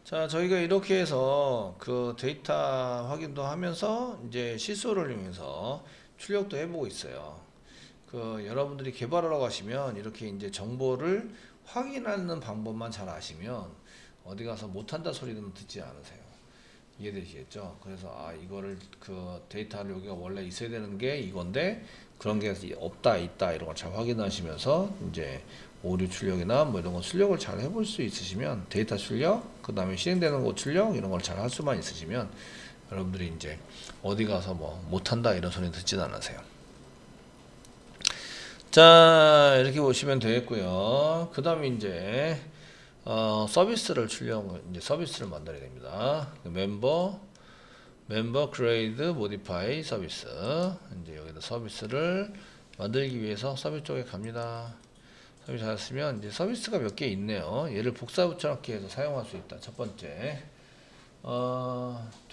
자, 저희가 이렇게 해서 그 데이터 확인도 하면서 이제 실소를 이용해서 출력도 해보고 있어요. 그 여러분들이 개발하러 가시면 이렇게 이제 정보를 확인하는 방법만 잘 아시면 어디 가서 못한다 소리는 듣지 않으세요. 이해되시겠죠? 그래서 이거를 그 데이터를 여기가 원래 있어야 되는 게 이건데 그런 게 없다 있다 이런 걸 잘 확인하시면서 이제 오류 출력이나 뭐 이런 거 출력을 잘 해볼 수 있으시면 데이터 출력 그 다음에 실행되는 거 출력 이런 걸 잘 할 수만 있으시면 여러분들이 이제 어디 가서 뭐 못한다 이런 소리 듣진 않으세요. 자, 이렇게 보시면 되겠고요. 그 다음에 이제 서비스를 이제 서비스를 만들어야 됩니다. 멤버 그레이드 모디파이 서비스. 이제 여기다 서비스를 만들기 위해서 서비스 쪽에 갑니다. 서비스 찾았으면 이제 서비스가 몇 개 있네요. 얘를 복사 붙여넣기 해서 사용할 수 있다. 첫 번째.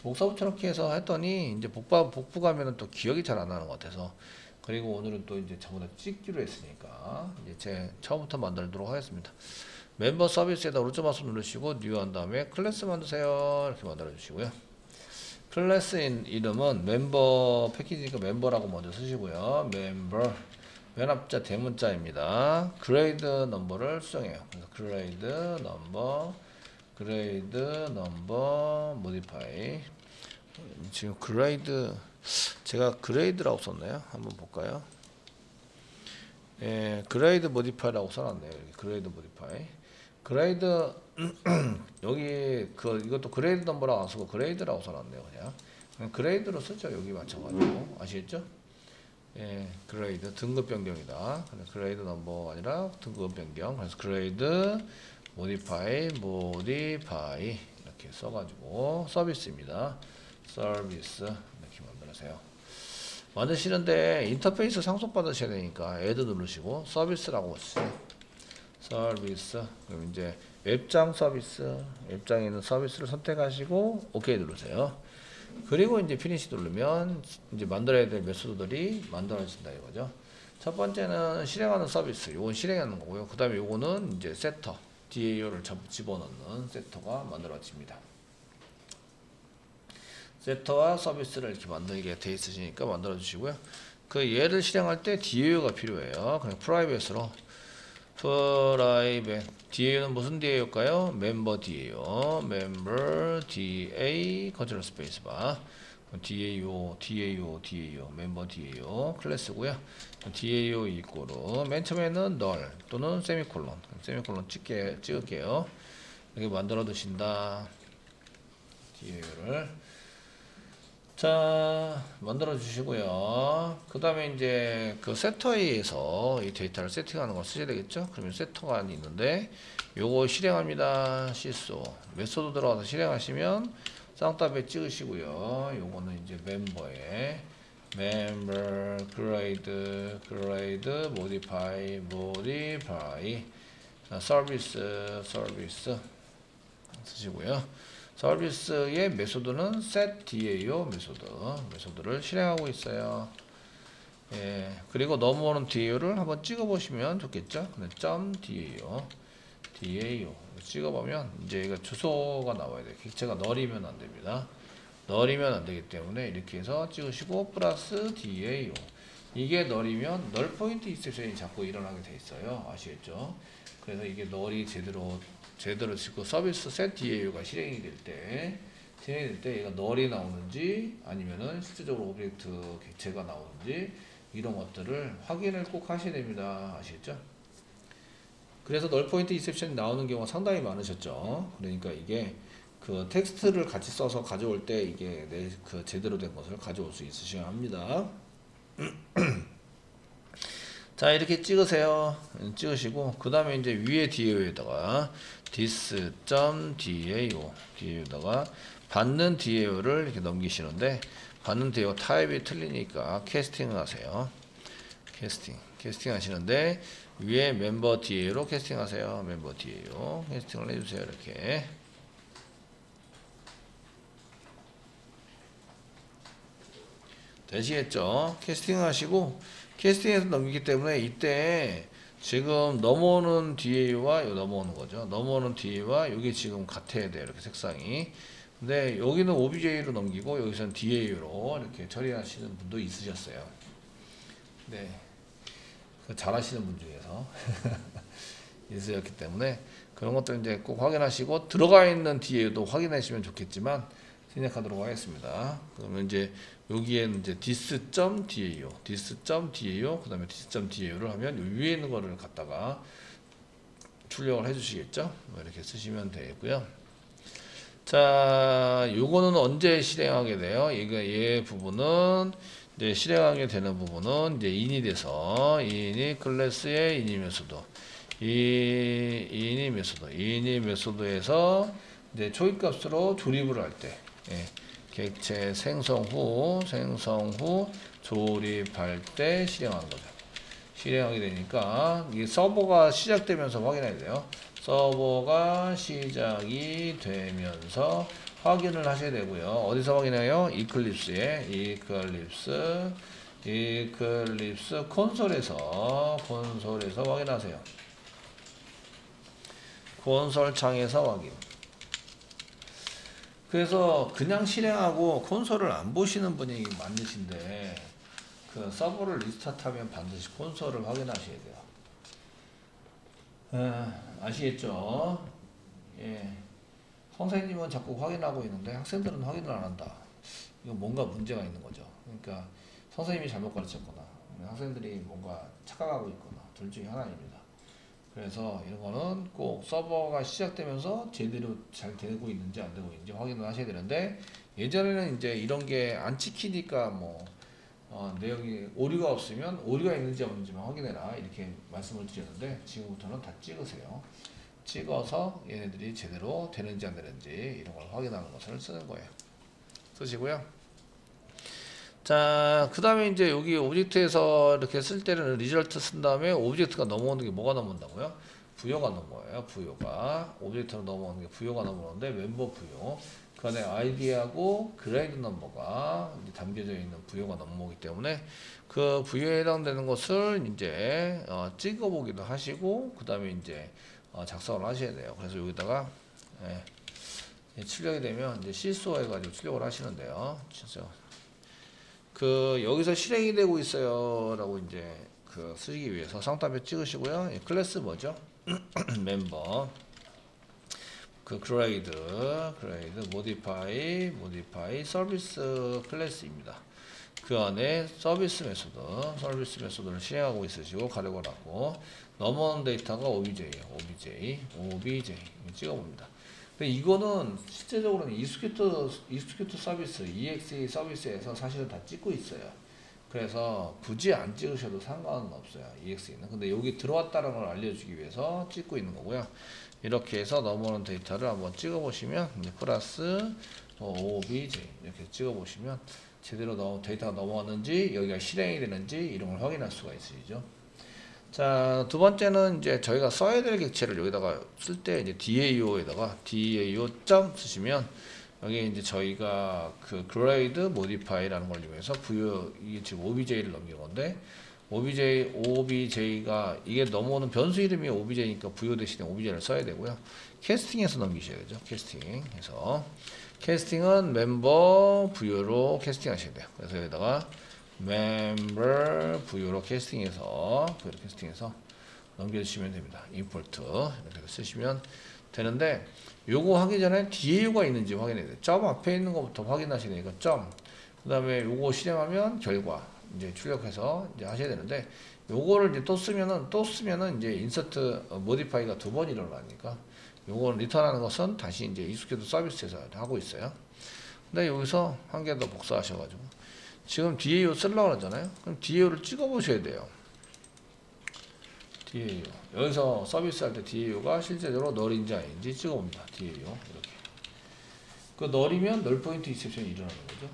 복사 붙여넣기 해서 했더니 이제 복부 가면은 또 기억이 잘 안 나는 것 같아서 그리고 오늘은 또 이제 저보다 찍기로 했으니까 이제 제 처음부터 만들도록 하겠습니다. 멤버 서비스에다 오른쪽 마우스 누르시고 뉴 한 다음에 클래스 만드세요 이렇게 만들어 주시고요. 클래스 이름은 멤버 패키지니까 멤버라고 먼저 쓰시고요. 멤버 맨 앞자 대문자입니다. 그레이드 넘버를 수정해요. 그래서 그레이드 넘버 모디파이. 지금 제가 그레이드라고 썼나요? 한번 볼까요? 예, 그레이드 모디파이라고 써놨네요. 여기 그레이드 모디파이. 그레이드 여기 이것도 그레이드 넘버라고 안 쓰고 그레이드라고 써놨네요. 그냥 그레이드로 쓰죠. 여기 맞춰가지고 아시겠죠? 예, 그레이드 등급 변경이다. 그레이드 넘버가 아니라 등급 변경. 그래서 그레이드 모디파이 이렇게 써가지고 서비스입니다. 서비스 이렇게 만들으세요. 만드시는데 인터페이스 상속 받으셔야 되니까 애드 누르시고 서비스라고 쓰세요. 서비스. 그럼 이제 웹장 서비스. 웹장에 있는 서비스를 선택하시고 OK 누르세요. 그리고 이제 피니시 누르면 이제 만들어야 될 메소드들이 만들어진다 이거죠. 첫 번째는 실행하는 서비스. 요건 실행하는 거고요. 그 다음에 요거는 이제 세터. DAO를 집어넣는 세터가 만들어집니다. 세터와 서비스를 이렇게 만들게 돼 있으시니까 만들어 주시고요. 그 얘를 실행할 때 DAO가 필요해요. 그냥 프라이빗으로 DAO는 무슨 DAO일까요? 멤버 DAO 컨트롤 스페이스바 DAO 멤버 DAO 클래스고요. DAO 이꼬르 맨 처음에는 널 또는 세미콜론 찍을게요. 이렇게 만들어 두신다. DAO를 자 만들어 주시고요. 그 다음에 이제 그 세터에서 이 데이터를 세팅하는 걸 쓰셔야 되겠죠. 그러면 세터가 있는데 요거 실행합니다. 실소 메소드 들어가서 실행하시면 쌍따배 찍으시고요. 요거는 이제 멤버 그레이드 모디파이 서비스 쓰시고요. 서비스의 메소드는 setDAO 메소드를 실행하고 있어요. 예, 그리고 넘어오는 DAO를 한번 찍어보시면 좋겠죠. .DAO 찍어보면 이제 이거 주소가 나와야 돼요. 객체가 널이면 안 됩니다. 널이면 안 되기 때문에 이렇게 해서 찍으시고 플러스 DAO 이게 널이면 널 포인트 익셉션이 자꾸 일어나게 돼 있어요. 아시겠죠? 그래서 이게 널이 제대로 찍고 서비스 set DAO가 실행이 될 때 얘가 널이 나오는지 아니면은 실제적으로 오브젝트 객체가 나오는지 이런 것들을 확인을 꼭 하셔야 됩니다. 아시겠죠? 그래서 널 포인트 익셉션이 나오는 경우가 상당히 많으셨죠. 그러니까 이게 그 텍스트를 같이 써서 가져올 때 이게 그 제대로 된 것을 가져올 수 있으셔야 합니다. 자 이렇게 찍으세요. 찍으시고 그 다음에 이제 위에 DAO에다가 this.DAO에다가 받는 DAO를 이렇게 넘기시는데 받는 DAO 타입이 틀리니까 캐스팅을 하세요. 캐스팅 하시는데 위에 멤버 DAO로 캐스팅 하세요. 멤버 DAO 캐스팅을 해주세요. 이렇게 되시겠죠? 캐스팅 하시고 캐스팅해서 넘기기 때문에 이때 지금 넘어오는 DAU와 넘어오는 거죠. 넘어오는 DAU와 여기 지금 같아야 돼요. 이렇게 색상이. 근데 여기는 OBJ로 넘기고 여기서는 DAU로 이렇게 처리하시는 분도 있으셨어요. 네. 잘하시는 분 중에서 있으셨기 때문에 그런 것들 이제 꼭 확인하시고 들어가 있는 DAU도 확인하시면 좋겠지만 생략하도록 하겠습니다. 그러면 이제 여기에는 이제 dis.dau, dis.dau, 그 다음에 dis.dau를 하면 위에 있는 거를 갖다가 출력을 해주시겠죠? 뭐 이렇게 쓰시면 되고요. 자, 요거는 언제 실행하게 돼요? 얘 부분은 이제 실행하게 되는 부분은 이제 in이 돼서 in이 클래스의 in이 메소드, in이 메소드에서 이제 초입값으로 조립을 할 때. 예, 객체 생성 후 조립할 때 실행하는 거죠. 실행하게 되니까 이 서버가 시작되면서 확인해야 돼요. 서버가 시작이 되면서 확인을 하셔야 되고요. 어디서 확인해요? 이클립스에 이클립스 콘솔에서 확인하세요. 콘솔 창에서 확인. 그래서 그냥 실행하고 콘솔을 안 보시는 분이 많으신데 그 서버를 리스타트하면 반드시 콘솔을 확인하셔야 돼요. 아시겠죠? 예. 선생님은 자꾸 확인하고 있는데 학생들은 확인을 안 한다. 이거 뭔가 문제가 있는 거죠. 그러니까 선생님이 잘못 가르쳤거나 학생들이 뭔가 착각하고 있거나 둘 중에 하나입니다. 그래서 이런 거는 꼭 서버가 시작되면서 제대로 잘 되고 있는지 안 되고 있는지 확인을 하셔야 되는데 예전에는 이제 이런 게 안 찍히니까 뭐 내용이 오류가 없으면 오류가 있는지 없는지만 확인해라 이렇게 말씀을 드렸는데 지금부터는 다 찍으세요. 찍어서 얘네들이 제대로 되는지 안 되는지 이런 걸 확인하는 것을 쓰는 거예요. 쓰시고요. 자, 그 다음에 이제 여기 오브젝트에서 이렇게 쓸 때는 리절트 쓴 다음에 오브젝트가 넘어오는 게 뭐가 넘어온다고요? 부여가 넘어와요. 부여가. 오브젝트로 넘어오는 게 부여가 넘어오는데 멤버 부여. 그 안에 아이디하고 그라이드 넘버가 담겨져 있는 부여가 넘어오기 때문에 그 부여에 해당되는 것을 이제 찍어보기도 하시고 그 다음에 이제 작성을 하셔야 돼요. 그래서 여기다가 출력이 되면 이제 실수어 해가지고 출력을 하시는데요. 그 여기서 실행이 되고 있어요 라고 이제 그 쓰기 위해서 상단표 찍으시고요. 클래스 뭐죠? 멤버 그 그레이드 모디파이 서비스 클래스입니다. 그 안에 서비스 메소드를 실행하고 있으시고 가려고 하고 넘어오는 데이터가 obj 찍어봅니다. 근데 이거는 실제적으로는 익스큐트 서비스, EXE 서비스에서 사실은 다 찍고 있어요. 그래서 굳이 안 찍으셔도 상관은 없어요. EXE는. 근데 여기 들어왔다는 걸 알려주기 위해서 찍고 있는 거고요. 이렇게 해서 넘어오는 데이터를 한번 찍어보시면 이제 플러스 OBJ 이렇게 찍어보시면 제대로 데이터가 넘어왔는지 여기가 실행이 되는지 이런 걸 확인할 수가 있으시죠. 자, 두 번째는 이제 저희가 써야 될 객체를 여기다가 쓸 때 이제 DAO에다가 DAO 점 쓰시면 여기 이제 저희가 그 grade modify라는 걸 이용해서 부여 이게 지금 OBJ를 넘긴 건데 OBJ가 이게 넘어오는 변수 이름이 OBJ니까 부여 대신에 OBJ를 써야 되고요. 캐스팅해서 넘기셔야 되죠. 캐스팅은 멤버 부여로 캐스팅 하셔야 돼요. 그래서 여기다가 멤버 부여로 캐스팅해서 넘겨주시면 됩니다. 임포트 이렇게 쓰시면 되는데 요거 하기 전에 DAU가 있는지 확인해야 돼요. 점 앞에 있는 것부터 확인하셔야 되니까 점. 그 다음에 요거 실행하면 결과 이제 출력해서 이제 하셔야 되는데 요거를 이제 또 쓰면은 이제 인서트 모디파이가 두 번 일어나니까 요거는 리턴하는 것은 다시 이제 익스큐트 서비스에서 하고 있어요. 근데 여기서 한 개 더 복사하셔가지고 지금 DAU 쓰려고 하잖아요. 그럼 DAU를 찍어 보셔야 돼요. DAU. 여기서 서비스 할 때 DAU가 실제적으로 널인지 아닌지 찍어 봅니다. DAU. 이렇게. 그 널이면 널 포인트 익셉션이 일어나는 거죠.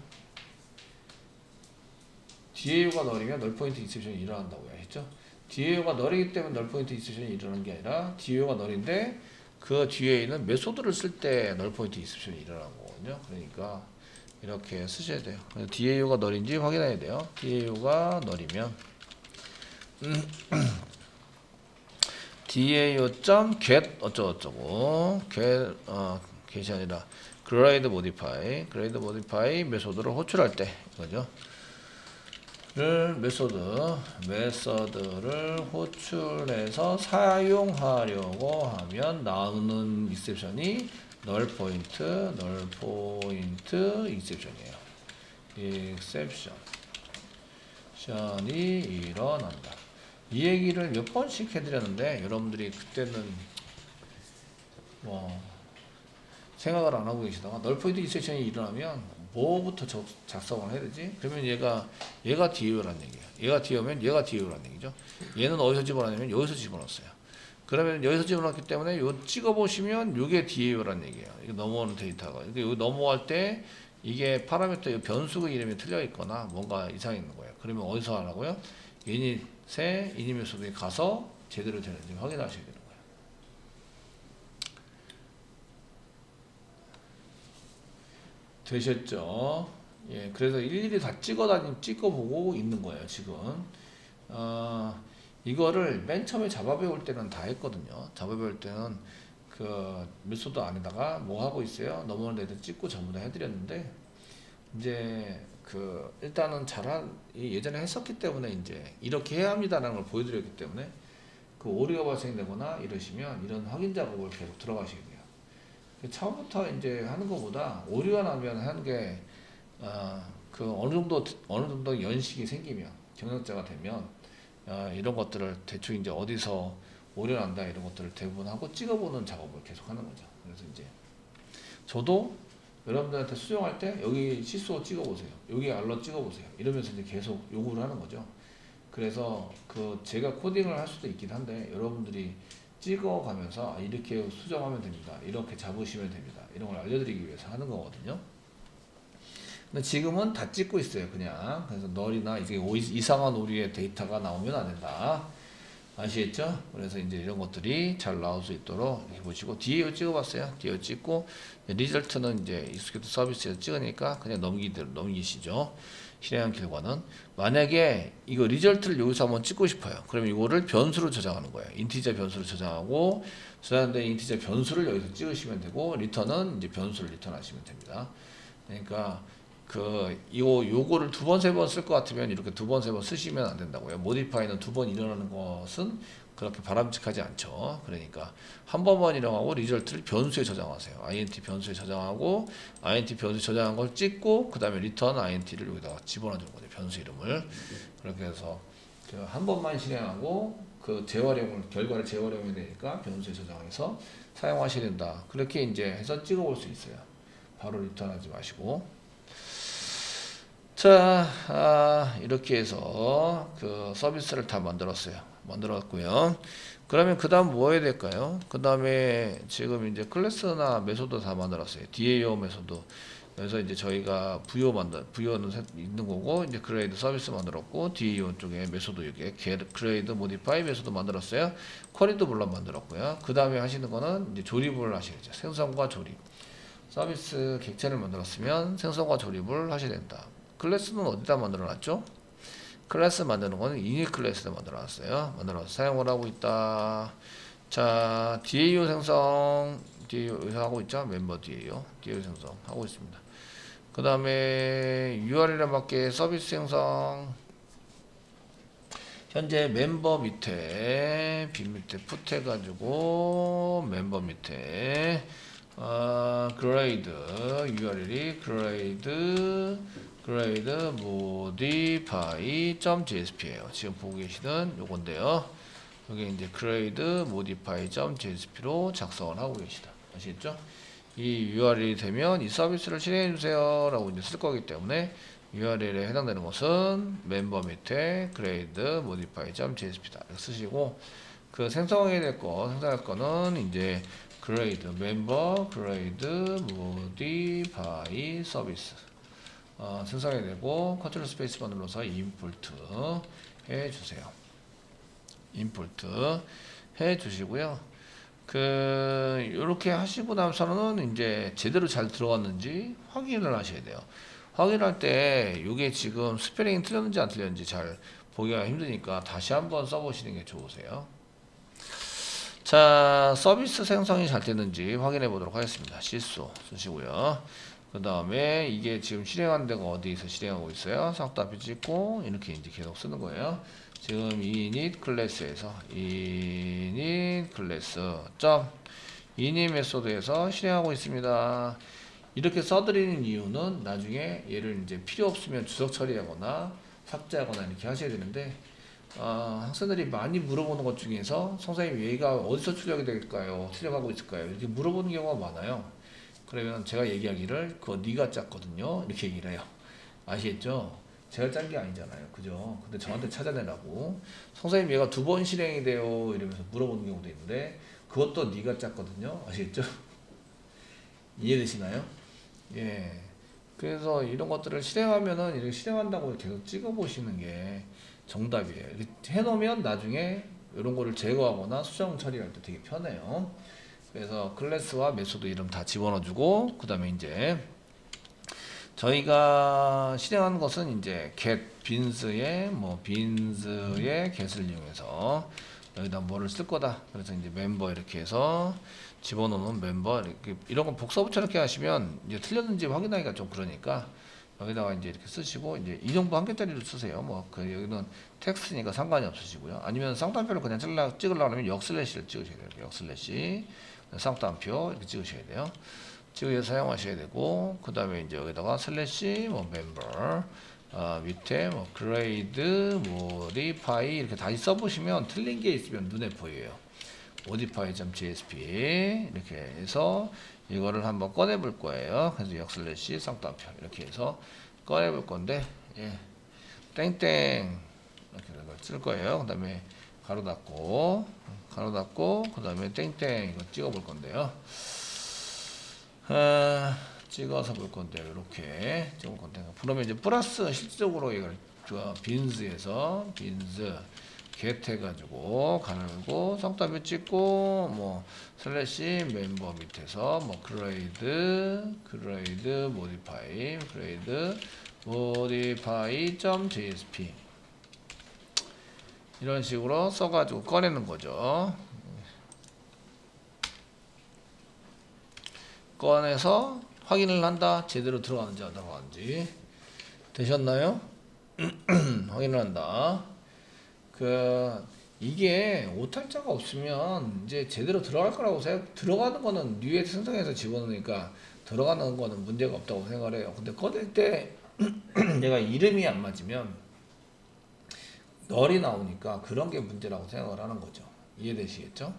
DAU가 널이면 널 포인트 익셉션이 일어난다고 하셨죠. DAU가 널이기 때문에 널 포인트 익셉션이 일어나는 게 아니라 DAU가 널인데 그 뒤에 있는 메소드를 쓸 때 널 포인트 익셉션이 일어나는 거거든요. 그러니까 이렇게 쓰셔야 돼요. DAU가 널인지 확인해야 돼요. DAU가 널이면 dao.get 어쩌고저쩌고 get이 아니라 grade modify 메소드를 호출할 때 이거죠. 메소드를 호출해서 사용하려고 하면 나오는 익셉션이 null point 익셉션이에요. 익셉션이 일어난다. 이 얘기를 몇 번씩 해드렸는데 여러분들이 그때는 뭐 생각을 안 하고 계시다가 null point 익셉션이 일어나면 뭐부터 작성을 해야 되지? 그러면 얘가 DAO라는 얘기야. 얘가 DAO면 얘가 DAO라는 얘기죠. 얘는 어디서 집어넣냐면 여기서 집어넣었어요. 그러면 여기서 집어넣었기 때문에 요 찍어보시면 요게 DAO라는 얘기예요. 이게 넘어오는 데이터가. 이게 여기 넘어갈 때 이게 파라미터 변수가 이름이 틀려 있거나 뭔가 이상이 있는 거예요. 그러면 어디서 하라고요? 이닛에 이닛 메소드에 가서 제대로 되는지 확인하셔야 되는 거예요. 되셨죠? 예, 그래서 일일이 다 찍어보고 있는 거예요, 지금. 이거를 맨 처음에 자바 배울 때는 다 했거든요. 자바 배울 때는 그 메소드 안에다가 뭐 하고 있어요? 넘어오는 데들 찍고 전부 다 해드렸는데, 이제 그 일단은 예전에 했었기 때문에 이제 이렇게 해야 합니다라는 걸 보여드렸기 때문에 그 오류가 발생되거나 이러시면 이런 확인 작업을 계속 들어가셔야 돼요. 처음부터 이제 하는 것보다 오류가 나면 하는 게 그 어느 정도 연식이 생기면 경력자가 되면 이런 것들을 대충 이제 어디서 오류 난다 이런 것들을 대부분 하고 찍어보는 작업을 계속 하는 거죠. 그래서 이제 저도 여러분들한테 수정할 때 여기 시소 찍어보세요. 여기 알러 찍어보세요. 이러면서 이제 계속 요구를 하는 거죠. 그래서 그 제가 코딩을 할 수도 있긴 한데 여러분들이 찍어가면서 이렇게 수정하면 됩니다. 이렇게 잡으시면 됩니다. 이런 걸 알려드리기 위해서 하는 거거든요. 근데 지금은 다 찍고 있어요. 그냥. 그래서 널이나 이게 이상한 오류의 데이터가 나오면 안 된다. 아시겠죠? 그래서 이제 이런 것들이 잘 나올 수 있도록 이렇게 보시고 DAO 찍어봤어요. DAO 찍고 리절트는 이제 익스큐트 서비스에서 찍으니까 그냥 넘기시죠. 실행한 결과는 만약에 이거 리절트를 여기서 한번 찍고 싶어요. 그러면 이거를 변수로 저장하는 거예요. 인티저 변수로 저장하고 저장된 인티저 변수를 여기서 찍으시면 되고 리턴은 이제 변수를 리턴하시면 됩니다. 그러니까 요거를 두 번, 세 번 쓸 것 같으면 이렇게 두 번, 세 번 쓰시면 안 된다고요. 모디파이는 두 번 일어나는 것은 그렇게 바람직하지 않죠. 그러니까 한 번만 일어나고 리절트를 변수에 저장하세요. int 변수에 저장하고 int 변수에 저장한 걸 찍고 그 다음에 리턴 int를 여기다가 집어넣는 거죠. 변수 이름을. 그렇게 해서 한 번만 실행하고 그 결과를 재활용해야 되니까 변수에 저장해서 사용하셔야 된다. 그렇게 이제 해서 찍어볼 수 있어요. 바로 리턴하지 마시고. 자, 이렇게 해서 그 서비스를 다 만들었고요. 그러면 그 다음 뭐 해야 될까요? 그 다음에 지금 이제 클래스나 메소드 다 만들었어요. DAO 메소드. 그래서 이제 저희가 부여는 있는 거고, 이제 그레이드 서비스 만들었고, DAO 쪽에 메소드 여기에 그레이드 모디파이 메소드 만들었어요. 쿼리도 물론 만들었고요. 그 다음에 하시는 거는 이제 조립을 하셔야죠. 생성과 조립. 서비스 객체를 만들었으면 생성과 조립을 하셔야 된다. 클래스는 어디다 만들어 놨죠? 클래스 만드는 거는 이닛 클래스를 만들어 놨어요. 만들어서 사용을 하고 있다. 자, DAO 생성, DAO 하고 있죠? 멤버 DAO 생성 하고 있습니다. 그 다음에 URL에 맞게 서비스 생성. 현재 멤버 밑에, 빈 밑에 put 해가지고, 멤버 밑에, 그레이드, URL이 그레이드 modify.jsp예요. 지금 보고 계시는 요건데요. 여기 이제 그레이드 modify.jsp로 작성을 하고 계시다. 아시겠죠? 이 URL이 되면 이 서비스를 실행해 주세요 라고 이제 쓸 거기 때문에 URL에 해당되는 것은 멤버 밑에 그레이드 modify.jsp다. 이렇게 쓰시고 그 생성할 거는 이제 그레이드 멤버 그레이드 modify 서비스 생성해야 되고 컨트롤 스페이스만 눌러서 임포트 해주세요. 임포트 해주시고요. 요렇게 하시고 나서는 이제 제대로 잘 들어갔는지 확인을 하셔야 돼요. 확인할 때 이게 지금 스페링이 틀렸는지 안 틀렸는지 잘 보기가 힘드니까 다시 한번 써보시는 게 좋으세요. 자, 서비스 생성이 잘 되는지 확인해 보도록 하겠습니다. 실수 쓰시고요. 그 다음에 이게 지금 실행한 데가 어디에서 실행하고 있어요? 싹다 앞에 찍고 이렇게 이제 계속 쓰는 거예요. 지금 init 클래스에서 init 클래스 점 init 메소드에서 실행하고 있습니다. 이렇게 써드리는 이유는 나중에 얘를 이제 필요 없으면 주석 처리하거나 삭제하거나 이렇게 하셔야 되는데 학생들이 많이 물어보는 것 중에서 선생님 얘가 어디서 출력이 될까요? 출력하고 있을까요? 이렇게 물어보는 경우가 많아요. 그러면 제가 얘기하기를 그거 네가 짰거든요 이렇게 얘기를 해요. 아시겠죠? 제가 짠 게 아니잖아요, 그죠? 근데 저한테 찾아내라고 선생님 얘가 2번 실행이 돼요 이러면서 물어보는 경우도 있는데 그것도 네가 짰거든요. 아시겠죠? 이해되시나요? 예. 그래서 이런 것들을 실행하면은 이렇게 실행한다고 계속 찍어보시는 게 정답이에요. 이렇게 해놓으면 나중에 이런 거를 제거하거나 수정 처리할 때 되게 편해요. 그래서 클래스와 메소드 이름 다 집어넣어주고 그 다음에 이제 저희가 실행하는 것은 이제 get beans의 beans의 get을 이용해서 여기다 뭐를 쓸 거다. 그래서 이제 멤버 이렇게 해서 집어넣는 멤버 이렇게 이런 거 복사 붙여 이렇게 하시면 이제 틀렸는지 확인하기가 좀 그러니까 여기다가 이제 이렇게 쓰시고 이제 이 정도 한 개짜리로 쓰세요. 여기는 텍스트니까 상관이 없으시고요. 아니면 쌍따옴표를 그냥 찍으려고 하면 역슬래시를 찍으셔야 돼요. 역슬래시 쌍따옴표 이렇게 찍으셔야 돼요. 찍어서 사용하셔야 되고 그 다음에 이제 여기다가 슬래시 멤버 밑에 grade modify 이렇게 다시 써보시면 틀린 게 있으면 눈에 보여요. modify.jsp 이렇게 해서 이거를 한번 꺼내 볼 거예요. 그래서 역슬래시 쌍따옴표 이렇게 해서 꺼내 볼 건데 예. 땡땡 이렇게 쓸 거예요. 그 다음에 가로 닫고 그 다음에 땡땡 이거 찍어 볼 건데요. 찍어서 볼 건데요. 이렇게 찍어 볼 건데 그러면 이제 플러스 실질적으로 이걸 빈즈에서 빈즈 get 해가지고 가르고 쌍따옴표 찍고 슬래시 멤버 밑에서 grade modify.jsp 이런 식으로 써가지고 꺼내는 거죠. 꺼내서 확인을 한다. 제대로 들어가는지 안 들어가는지. 되셨나요? 확인을 한다. 이게 오탈자가 없으면 이제 제대로 들어갈 거라고 들어가는 거는 뉴에 생성해서 집어넣으니까 들어가는 거는 문제가 없다고 생각을 해요. 근데 꺼낼 때 얘가 이름이 안 맞으면 널이 나오니까 그런 게 문제라고 생각을 하는 거죠. 이해되시겠죠?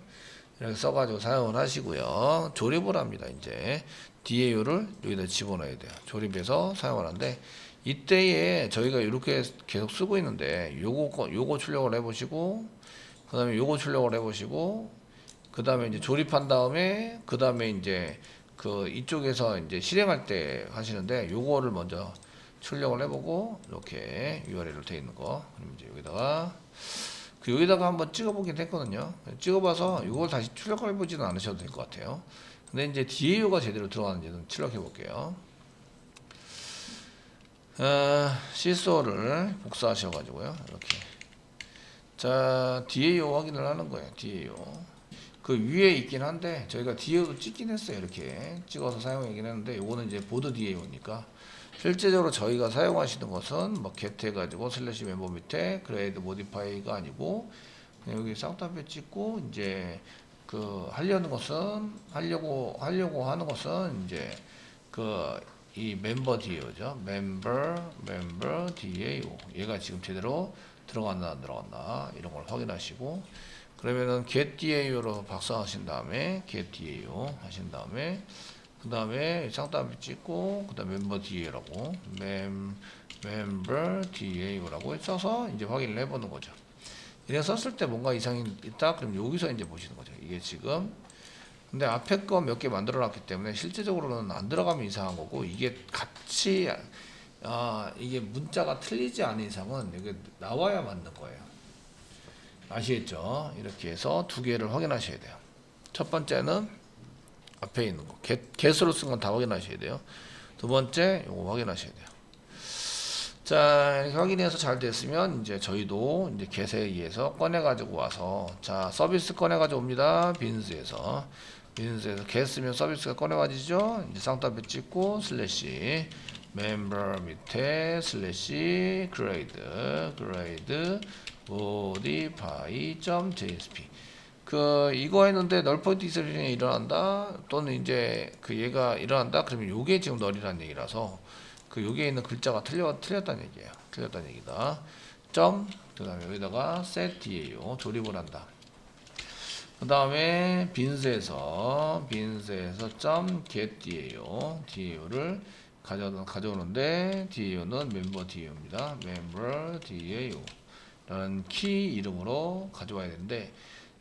이렇게 써가지고 사용을 하시고요. 조립을 합니다. 이제 DAU를 여기다 집어넣어야 돼요. 조립해서 사용을 하는데 이때에 저희가 이렇게 계속 쓰고 있는데 요거 출력을 해보시고 그 다음에 요거 출력을 해보시고 그 다음에 이제 조립한 다음에 그 다음에 이제 이쪽에서 이제 실행할 때 하시는데 요거를 먼저 출력을 해보고 이렇게 URL로 되어 있는 거 그럼 이제 여기다가 한번 찍어보긴 했거든요. 찍어봐서 이걸 다시 출력해보지는 않으셔도 될 것 같아요. 근데 이제 DAU가 제대로 들어가는지는 출력해볼게요. CSO를 복사하셔가지고요. 이렇게. 자, DAU 확인을 하는 거예요. DAU. 그 위에 있긴 한데, 저희가 DAU도 찍긴 했어요. 이렇게. 찍어서 사용하긴 했는데, 요거는 이제 보드 DAU니까. 실제적으로 저희가 사용하시는 것은 get 해가지고 슬래시 멤버 밑에 grade modify가 아니고 여기 쌍따옴표 찍고 이제 하려고 하는 것은 이제 이 멤버 DAU죠. 멤버 DAU 얘가 지금 제대로 들어갔나 안 들어갔나 이런 걸 확인하시고 그러면은 get DAU로 박사하신 다음에 get DAU 하신 다음에 그 다음에 쌍따옴표 찍고 그 다음에 멤버 DA라고 멤버 DA라고 써서 이제 확인을 해보는 거죠. 이렇게 썼을 때 뭔가 이상이 있다 그럼 여기서 이제 보시는 거죠. 이게 지금 근데 앞에 거 몇 개 만들어 놨기 때문에 실제적으로는 안 들어가면 이상한 거고 이게 같이 이게 문자가 틀리지 않은 이상은 이게 나와야 맞는 거예요. 아시겠죠? 이렇게 해서 두 개를 확인하셔야 돼요. 첫 번째는 앞에 있는 거 get으로 쓴 건 다 확인하셔야 돼요. 두 번째 요거 확인하셔야 돼요. 자, 이렇게 확인해서 잘 됐으면 이제 저희도 이제 get에 의해서 꺼내 가지고 와서 자, 서비스 꺼내 가지고 옵니다. 빈스에서 get 쓰면 서비스가 꺼내 가지죠. 이제 쌍따옴표 찍고 슬래시 멤버 밑에 슬래시 grade modify.jsp 이거 했는데 널 포인트 익셉션이 일어난다 또는 이제 얘가 일어난다 그러면 요게 지금 널이라는 얘기라서 요게 있는 글자가 틀렸다는 얘기예요. 틀렸다는 얘기다. 점 그 다음에 여기다가 set dao 조립을 한다. 그 다음에 빈스에서 점 get dao를 가져오는데 dao는 멤버 dao입니다. 멤버 dao 라는 키 이름으로 가져와야 되는데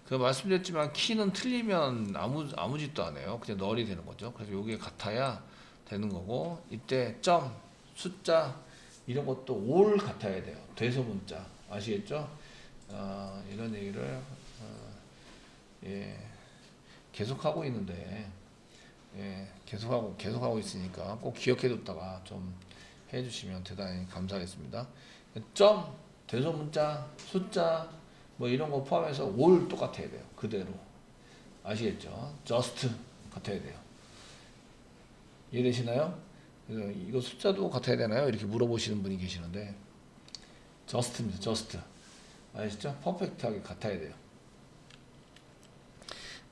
말씀드렸지만 키는 틀리면 아무 짓도 안 해요. 그냥 널이 되는 거죠. 그래서 요게 같아야 되는 거고 이때 점 숫자 이런 것도 올 같아야 돼요. 대소문자 아시겠죠? 이런 얘기를 예, 계속하고 있는데 계속하고 있으니까 꼭 기억해뒀다가 좀 해주시면 대단히 감사하겠습니다. 점 대소문자 숫자 뭐 이런 거 포함해서 올 똑같아야 돼요. 그대로 아시겠죠? just 같아야 돼요. 이해되시나요? 그래서 이거 숫자도 같아야 되나요? 이렇게 물어보시는 분이 계시는데 just입니다. just 아시죠? 퍼펙트하게 같아야 돼요.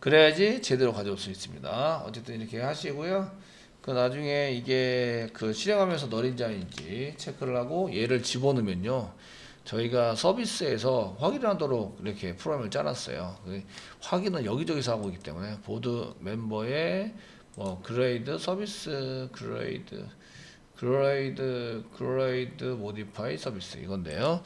그래야지 제대로 가져올 수 있습니다. 어쨌든 이렇게 하시고요. 나중에 이게 실행하면서 널인지 아닌지 체크를 하고 얘를 집어넣으면요. 저희가 서비스에서 확인하도록 이렇게 프로그램을 짜놨어요. 확인은 여기저기서 하고 있기 때문에 보드 멤버의 그레이드 서비스 그레이드 모디파이 서비스 이건데요.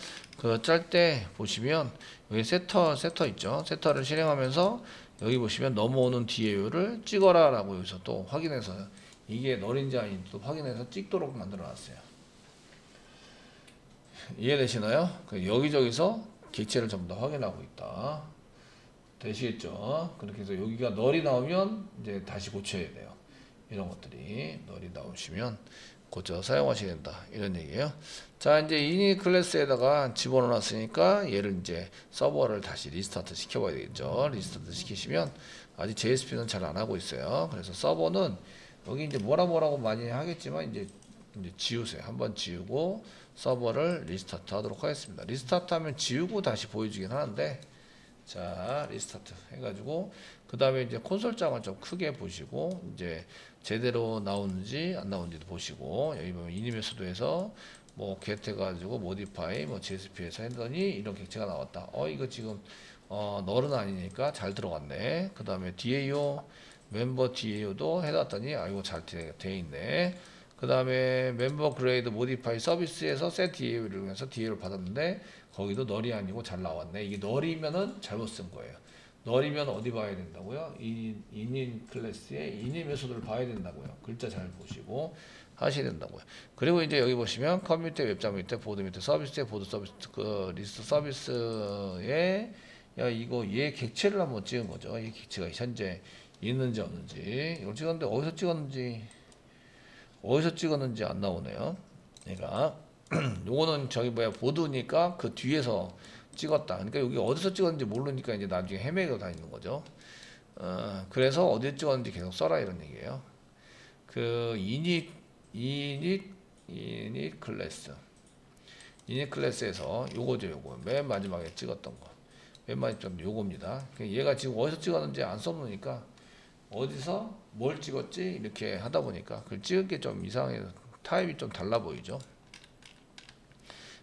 짤 때 보시면 여기 세터 있죠. 세터를 실행하면서 여기 보시면 넘어오는 DAU를 찍어라 라고 여기서 또 확인해서 이게 널인지 아닌지 또 확인해서 찍도록 만들어 놨어요. 이해되시나요? 여기저기서 객체를 전부 다 확인하고 있다. 되시겠죠? 그렇게 해서 여기가 널이 나오면 이제 다시 고쳐야 돼요. 이런 것들이 널이 나오시면 고쳐 사용하셔야 된다. 이런 얘기예요. 자, 이제 이니 클래스에다가 집어넣어 놨으니까 얘를 이제 서버를 다시 리스타트 시켜봐야 되겠죠. 리스타트 시키시면 아직 JSP는 잘 안 하고 있어요. 그래서 서버는 여기 이제 뭐라고 많이 하겠지만 이제 지우세요. 한번 지우고 서버를 리스타트 하도록 하겠습니다. 리스타트 하면 지우고 다시 보여주긴 하는데 자, 리스타트 해가지고 그 다음에 이제 콘솔장을 좀 크게 보시고 이제 제대로 나오는지 안 나오는지도 보시고 여기 보면 이니메소드에서 get 해가지고 modify JSP에서 했더니 이런 객체가 나왔다. 이거 지금 널은 아니니까 잘 들어갔네. 그 다음에 DAO 멤버 DAO도 해놨더니 이거 잘 돼 있네. 그 다음에 멤버 그레이드 모디파이 서비스에서 set DAO를 해서 DAO를 받았는데 거기도 널이 아니고 잘 나왔네. 이게 널이면은 잘못 쓴 거예요. 널이면 어디 봐야 된다고요? 인인 클래스의 인인 메소드를 봐야 된다고요. 글자 잘 보시고 하셔야 된다고요. 그리고 이제 여기 보시면 컴퓨터 웹장 밑에 보드 밑에 서비스에 보드 서비스 리스트 서비스에 이거 얘 객체를 한번 찍은 거죠. 이 객체가 현재 있는지 없는지 이걸 찍었는데 어디서 찍었는지 안 나오네요. 그러니까 요거는 보드니까 그 뒤에서 찍었다. 그러니까 여기 어디서 찍었는지 모르니까 이제 나중에 헤매고 다니는 거죠. 그래서 어디 찍었는지 계속 써라 이런 얘기예요. 이닛 클래스에서 요거죠. 요거 맨 마지막에 찍었던 거. 맨 마지막에 요겁니다. 얘가 지금 어디서 찍었는지 안 써놓으니까 어디서 뭘 찍었지 이렇게 하다 보니까 그 찍은 게 좀 이상해서 타입이 좀 달라 보이죠.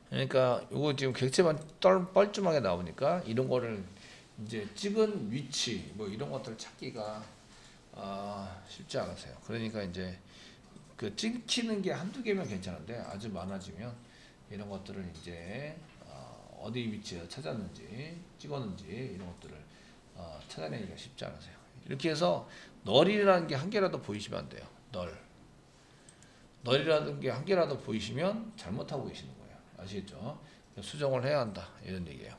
그러니까 요거 지금 객체만 뻘쭘하게 나오니까 이런 거를 이제 찍은 위치 이런 것들을 찾기가 쉽지 않으세요. 그러니까 이제 찍히는 게 한두 개면 괜찮은데 아주 많아지면 이런 것들을 이제 어디 위치에 찾았는지 찍었는지 이런 것들을 찾아내기가 쉽지 않으세요. 이렇게 해서 널이라는 게 한 개라도 보이시면 안 돼요. 널이라는 게 한 개라도 보이시면 잘못하고 계시는 거예요. 아시겠죠? 수정을 해야 한다 이런 얘기예요.